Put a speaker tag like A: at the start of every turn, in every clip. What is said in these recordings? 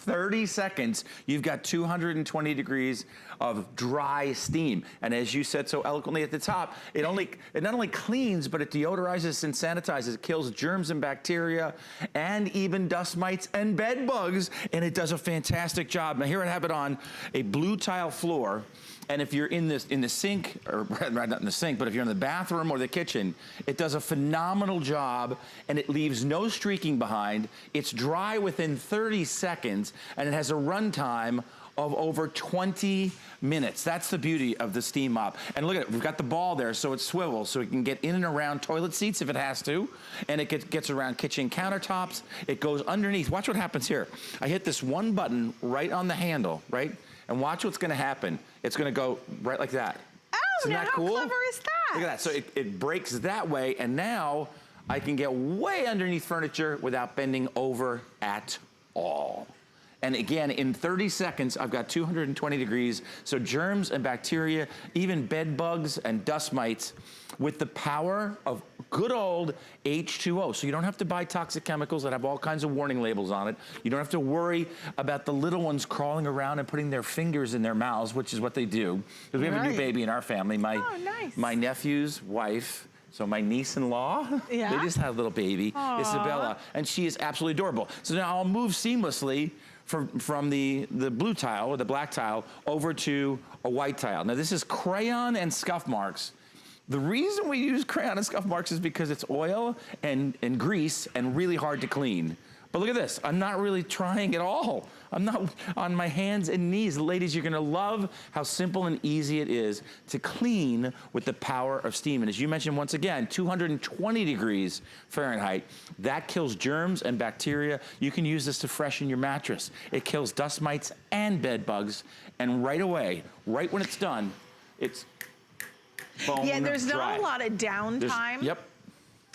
A: 30 seconds, you've got 220 degrees of dry steam. And as you said so eloquently at the top, it not only cleans, but it deodorizes and sanitizes. It kills germs and bacteria and even dust mites and bed bugs. And it does a fantastic job. Now here I have it on a blue tile floor. And if you're in the sink, or not in the sink, but if you're in the bathroom or the kitchen, it does a phenomenal job, and it leaves no streaking behind. It's dry within 30 seconds, and it has a runtime of over 20 minutes. That's the beauty of the steam mop. And look at it, we've got the ball there, so it swivels, so it can get in and around toilet seats if it has to, and it gets around kitchen countertops. It goes underneath. Watch what happens here. I hit this one button right on the handle, right? And watch what's gonna happen. It's gonna go right like that.
B: Oh,
A: Isn't
B: now
A: that cool?
B: how clever is that?
A: Look at that, so it breaks that way, and now I can get way underneath furniture without bending over at all. And again, in 30 seconds, I've got 220 degrees, so germs and bacteria, even bed bugs and dust mites, with the power of good old H2O. So you don't have to buy toxic chemicals that have all kinds of warning labels on it. You don't have to worry about the little ones crawling around and putting their fingers in their mouths, which is what they do. Because we have a new baby in our family. My nephew's wife, so my niece-in-law, they just had a little baby, Isabella, and she is absolutely adorable. So now I'll move seamlessly from the blue tile or the black tile over to a white tile. Now this is crayon and scuff marks. The reason we use crayon and scuff marks is because it's oil and grease and really hard to clean. But look at this, I'm not really trying at all. I'm not on my hands and knees. Ladies, you're gonna love how simple and easy it is to clean with the power of steam. And as you mentioned once again, 220 degrees Fahrenheit, that kills germs and bacteria. You can use this to freshen your mattress. It kills dust mites and bed bugs. And right away, right when it's done, it's bone
B: Yeah, there's
A: dry.
B: not a lot of downtime.
A: Yep.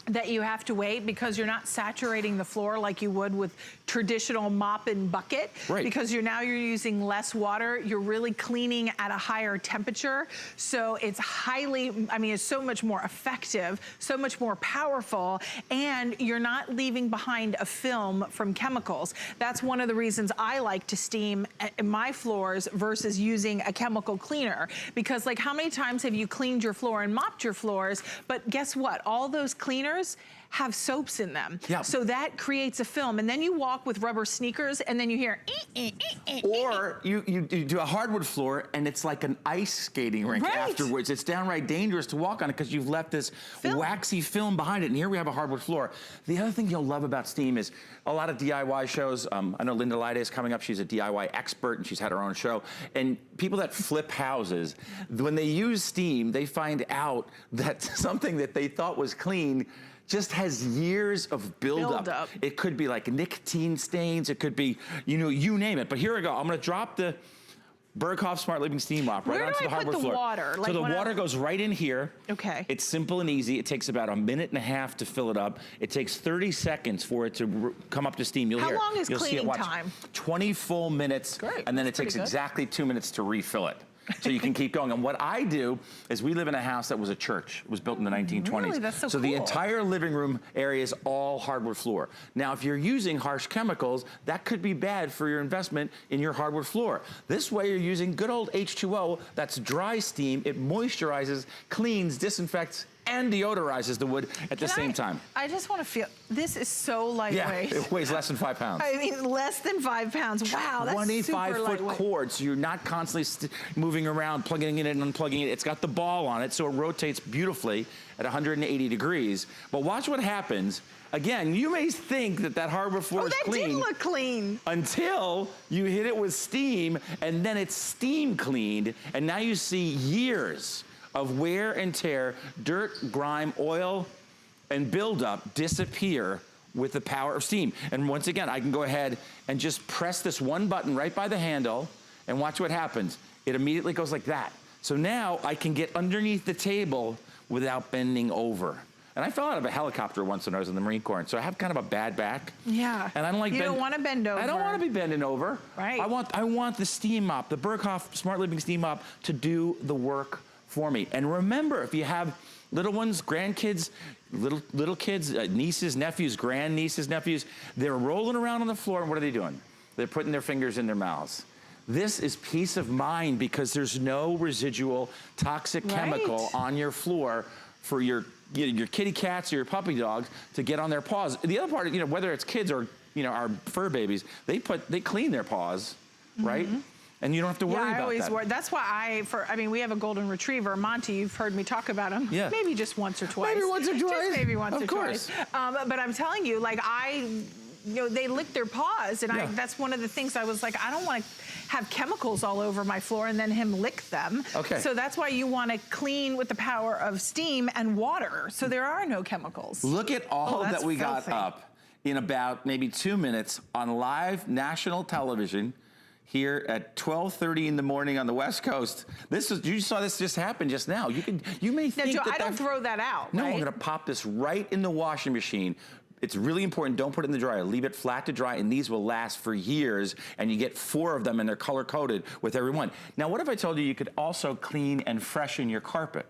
B: That you have to wait because you're not saturating the floor like you would with traditional mop and bucket.
A: Right.
B: Because you're using less water. You're really cleaning at a higher temperature. So it's it's so much more effective, so much more powerful, and you're not leaving behind a film from chemicals. That's one of the reasons I like to steam my floors versus using a chemical cleaner. Because like, how many times have you cleaned your floor and mopped your floors, but guess what? All those cleaners have soaps in them. Yeah. So that creates a film, and then you walk with rubber sneakers and then you hear
A: or you do a hardwood floor and it's like an ice skating rink afterwards. It's downright dangerous to walk on it because you've left this waxy film behind it, and here we have a hardwood floor. The other thing you'll love about steam is a lot of DIY shows. I know Linda Lyde is coming up. She's a DIY expert and she's had her own show. And people that flip houses, when they use steam, they find out that something that they thought was clean just has years of buildup. It could be like nicotine stains. It could be, you name it. But here we go. I'm gonna drop the Berghoff Smart Living Steam Mop right onto the hardwood floor.
B: Water?
A: So the water goes right in here.
B: Okay.
A: It's simple and easy. It takes about 1.5 minutes to fill it up. It takes 30 seconds for it to come up to steam. You'll hear.
B: How long is cleaning time?
A: 20 full minutes. Great. And then it takes exactly 2 minutes to refill it. So you can keep going. And what I do is we live in a house that was a church. It was built in the 1920s.
B: Really? That's so cool.
A: The entire living room area is all hardwood floor. Now, if you're using harsh chemicals, that could be bad for your investment in your hardwood floor. This way, you're using good old H2O. That's dry steam. It moisturizes, cleans, disinfects, and deodorizes the wood at the same time.
B: I just want to feel, this is so lightweight.
A: Yeah, it weighs less than 5 pounds.
B: I mean, less than 5 pounds. Wow, that's super lightweight.
A: 25-foot cord, so you're not constantly moving around, plugging it in and unplugging it. It's got the ball on it, so it rotates beautifully at 180 degrees. But watch what happens. Again, you may think that hardwood floor is clean.
B: That did look clean.
A: Until you hit it with steam, and then it's steam cleaned, and now you see years of wear and tear, dirt, grime, oil, and buildup disappear with the power of steam. And once again, I can go ahead and just press this one button right by the handle, and watch what happens. It immediately goes like that. So now I can get underneath the table without bending over. And I fell out of a helicopter once when I was in the Marine Corps, so I have kind of a bad back.
B: Yeah.
A: And I don't like
B: You don't want to bend over.
A: I don't want to be bending over.
B: Right.
A: I want the steam mop, the Berghoff Smart Living Steam Mop, to do the work for me. And remember, if you have little ones, grandkids, little kids, nieces, nephews, grandnieces, nephews, they're rolling around on the floor, and what are they doing? they're putting their fingers in their mouths. This is peace of mind because there's no residual toxic chemical on your floor for your kitty cats or your puppy dogs to get on their paws. The other part, whether it's kids or, our fur babies, they clean their paws, right? And you don't have to worry about that.
B: I always worry. That's why we have a golden retriever, Monty. You've heard me talk about him. Yeah. Maybe just once or twice.
A: Maybe once or twice.
B: Just maybe once or
A: twice.
B: But I'm telling you, like they lick their paws, and that's one of the things I was like, I don't want to have chemicals all over my floor and then him lick them.
A: Okay.
B: So that's why you want to clean with the power of steam and water, so there are no chemicals.
A: Look at all that we got up in about maybe 2 minutes on live national television here at 12:30 in the morning on the West Coast. You saw this just happen just now. You may think
B: Joe, I don't throw that out.
A: No,
B: right?
A: I'm gonna pop this right in the washing machine. It's really important, don't put it in the dryer. Leave it flat to dry, and these will last for years, and you get 4 of them, and they're color-coded with every one. Now, what if I told you could also clean and freshen your carpet?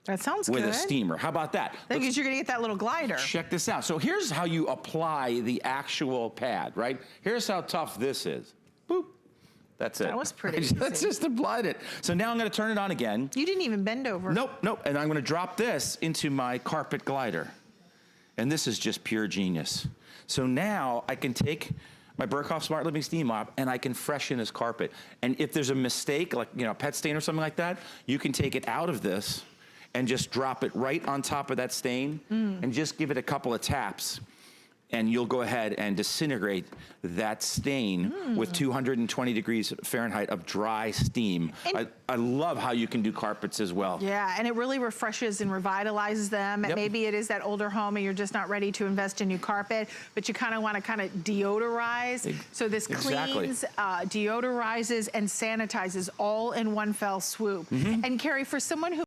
B: That sounds good.
A: With a steamer. How about that?
B: Because you're gonna get that little glider.
A: Check this out. So here's how you apply the actual pad, right? Here's how tough this is. Boop. That's it.
B: That was pretty easy.
A: I just applied it. So now I'm gonna turn it on again.
B: You didn't even bend over.
A: Nope. And I'm gonna drop this into my carpet glider. And this is just pure genius. So now I can take my Berkhoff Smart Living Steam Mop and I can freshen this carpet. And if there's a mistake, like a pet stain or something like that, you can take it out of this and just drop it right on top of that stain and just give it a couple of taps. And you'll go ahead and disintegrate that stain with 220 degrees Fahrenheit of dry steam. I love how you can do carpets as well.
B: Yeah, and it really refreshes and revitalizes them. And maybe it is that older home and you're just not ready to invest in new carpet, but you kind of want to deodorize. So this cleans, deodorizes, and sanitizes all in one fell swoop. And Carrie, for someone who